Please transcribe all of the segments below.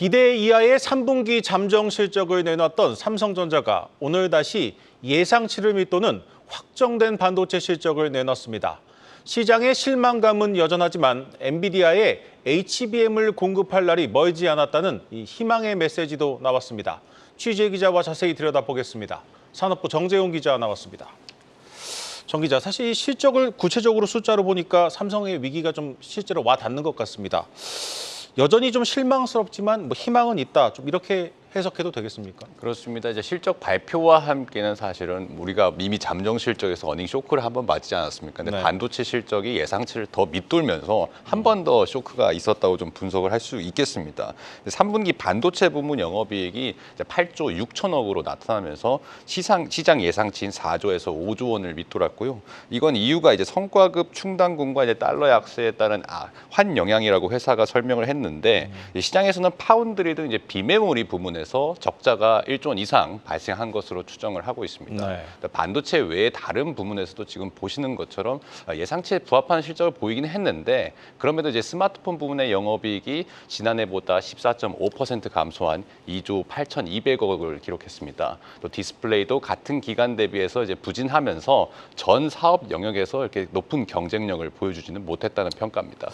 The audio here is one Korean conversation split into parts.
기대 이하의 3분기 잠정 실적을 내놨던 삼성전자가 오늘 다시 예상치를 밑도는 확정된 반도체 실적을 내놨습니다. 시장의 실망감은 여전하지만 엔비디아에 HBM을 공급할 날이 멀지 않았다는 희망의 메시지도 나왔습니다. 취재 기자와 자세히 들여다보겠습니다. 산업부 정재용 기자 나왔습니다. 정 기자, 사실 이 실적을 구체적으로 숫자로 보니까 삼성의 위기가 좀 실제로 와 닿는 것 같습니다. 여전히 좀 실망스럽지만 희망은 있다. 좀 이렇게 해석해도 되겠습니까? 그렇습니다. 이제 실적 발표와 함께는 사실은 우리가 이미 잠정 실적에서 어닝 쇼크를 한번 맞지 않았습니까? 근데 네. 반도체 실적이 예상치를 더 밑돌면서 한 번 더 쇼크가 있었다고 좀 분석을 할 수 있겠습니다. 3분기 반도체 부문 영업이익이 이제 8조 6천억으로 나타나면서 시장 예상치인 4조에서 5조 원을 밑돌았고요. 이건 이유가 이제 성과급 충당금과 이제 달러 약세에 따른 환 영향이라고 회사가 설명을 했는데 시장에서는 파운드리 등 이제 비메모리 부문에 적자가 1조 원 이상 발생한 것으로 추정을 하고 있습니다. 네. 반도체 외의 다른 부문에서도 지금 보시는 것처럼 예상치에 부합하는 실적을 보이긴 했는데 그럼에도 이제 스마트폰 부문의 영업이익이 지난해보다 14.5% 감소한 2조 8,200억을 기록했습니다. 또 디스플레이도 같은 기간 대비해서 이제 부진하면서 전 사업 영역에서 이렇게 높은 경쟁력을 보여주지는 못했다는 평가입니다.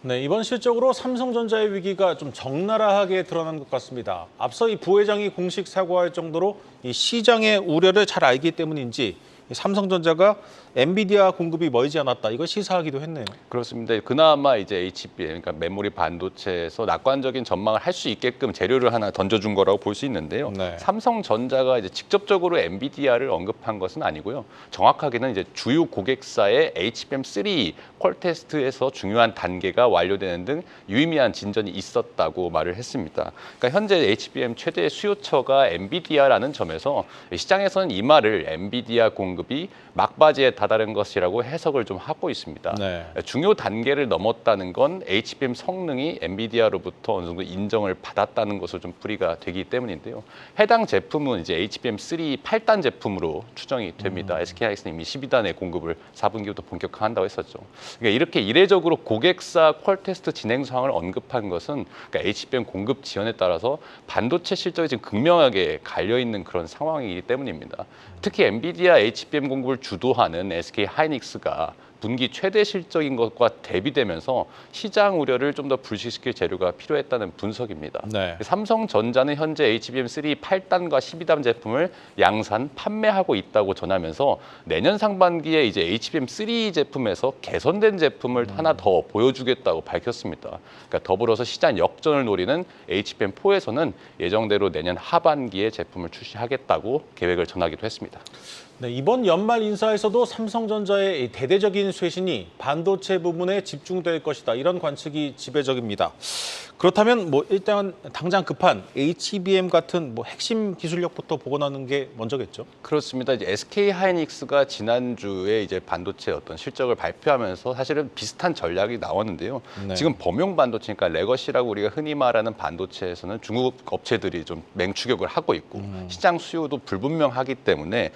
네, 이번 실적으로 삼성전자의 위기가 좀 적나라하게 드러난 것 같습니다. 앞서 이 부회장이 공식 사과할 정도로 이 시장의 우려를 잘 알기 때문인지 삼성전자가 엔비디아 공급이 멀지 않았다. 이걸 시사하기도 했네요. 그렇습니다. 그나마 이제 HBM, 그러니까 메모리 반도체에서 낙관적인 전망을 할 수 있게끔 재료를 하나 던져준 거라고 볼 수 있는데요. 네. 삼성전자가 이제 직접적으로 엔비디아를 언급한 것은 아니고요. 정확하게는 이제 주요 고객사의 HBM3 퀄 테스트에서 중요한 단계가 완료되는 등 유의미한 진전이 있었다고 말을 했습니다. 그러니까 현재 HBM 최대 수요처가 엔비디아라는 점에서 시장에서는 이 말을 엔비디아 공급이 막바지에 다다른 것이라고 해석을 좀 하고 있습니다. 네. 중요 단계를 넘었다는 건 HBM 성능이 엔비디아로부터 어느 정도 인정을 받았다는 것으로 좀 풀이가 되기 때문인데요. 해당 제품은 이제 HBM3 8단 제품으로 추정이 됩니다. SK하이닉스는 이미 12단의 공급을 4분기부터 본격화한다고 했었죠. 그러니까 이렇게 이례적으로 고객사 퀄 테스트 진행 상황을 언급한 것은 그러니까 HBM 공급 지연에 따라서 반도체 실적이 지금 극명하게 갈려 있는 그런 상황이기 때문입니다. 특히 엔비디아 HBM 공급을 주도하는 SK하이닉스가 분기 최대 실적인 것과 대비되면서 시장 우려를 좀 더 불식시킬 재료가 필요했다는 분석입니다. 네. 삼성전자는 현재 HBM3 8단과 12단 제품을 양산 판매하고 있다고 전하면서 내년 상반기에 이제 HBM3 제품에서 개선된 제품을 하나 더 보여주겠다고 밝혔습니다. 그러니까 더불어서 시장 역전을 노리는 HBM4에서는 예정대로 내년 하반기에 제품을 출시하겠다고 계획을 전하기도 했습니다. 네, 이번 연말 인사에서도 삼성전자의 대대적인 쇄신이 반도체 부분에 집중될 것이다. 이런 관측이 지배적입니다. 그렇다면 일단 당장 급한 HBM 같은 핵심 기술력부터 복원하는 게 먼저겠죠? 그렇습니다. 이제 SK하이닉스가 지난주에 이제 반도체 어떤 실적을 발표하면서 사실은 비슷한 전략이 나왔는데요. 네. 지금 범용 반도체, 그러니까 레거시라고 우리가 흔히 말하는 반도체에서는 중국 업체들이 좀 맹추격을 하고 있고 시장 수요도 불분명하기 때문에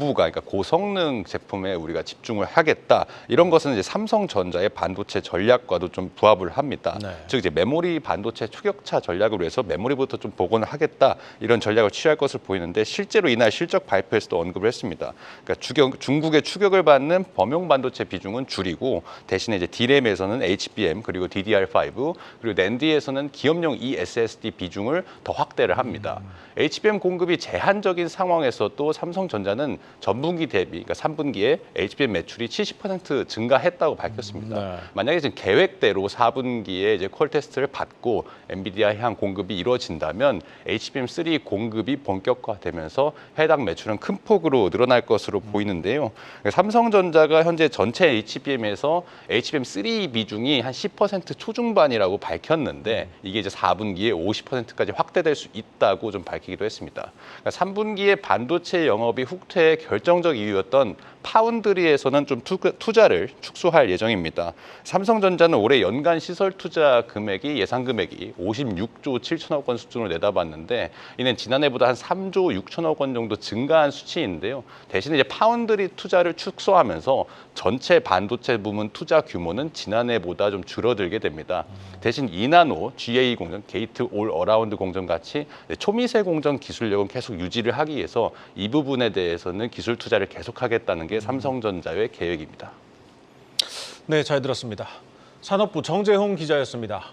그러니까 고성능 제품에 우리가 집중을 하겠다. 이런 것은 이제 삼성전자의 반도체 전략과도 좀 부합을 합니다. 네. 즉 이제 메모리 반도체 초격차 전략으로 해서 메모리부터 좀 복원을 하겠다. 이런 전략을 취할 것을 보이는데 실제로 이날 실적 발표에서도 언급을 했습니다. 그러니까 중국의 추격을 받는 범용 반도체 비중은 줄이고 대신에 이제 D램에서는 HBM 그리고 DDR5 그리고 NAND에서는 기업용 eSSD 비중을 더 확대를 합니다. HBM 공급이 제한적인 상황에서도 삼성전자는 전분기 대비, 그러니까 3분기에 HBM 매출이 70% 증가했다고 밝혔습니다. 네. 만약에 지금 계획대로 4분기에 이제 퀄 테스트를 받고 엔비디아 향 공급이 이루어진다면 HBM3 공급이 본격화되면서 해당 매출은 큰 폭으로 늘어날 것으로 보이는데요. 삼성전자가 현재 전체 HBM에서 HBM3 비중이 한 10% 초중반이라고 밝혔는데 이게 이제 4분기에 50%까지 확대될 수 있다고 좀 밝히기도 했습니다. 그러니까 3분기에 반도체 영업이 훅퇴의 결정적 이유였던 파운드리에서는 좀 투자를 축소할 예정입니다. 삼성전자는 올해 연간 시설 투자 금액이 예상 금액이 56조 7천억 원 수준으로 내다봤는데 이는 지난해보다 한 3조 6천억 원 정도 증가한 수치인데요. 대신에 이제 파운드리 투자를 축소하면서 전체 반도체 부문 투자 규모는 지난해보다 좀 줄어들게 됩니다. 대신 이나노, GA 공정, 게이트 올 어라운드 공정 같이 초미세 공정 기술력은 계속 유지를 하기 위해서 이 부분에 대해서는 기술 투자를 계속하겠다는 게 삼성전자의 계획입니다. 네, 잘 들었습니다. 산업부 정재홍 기자였습니다.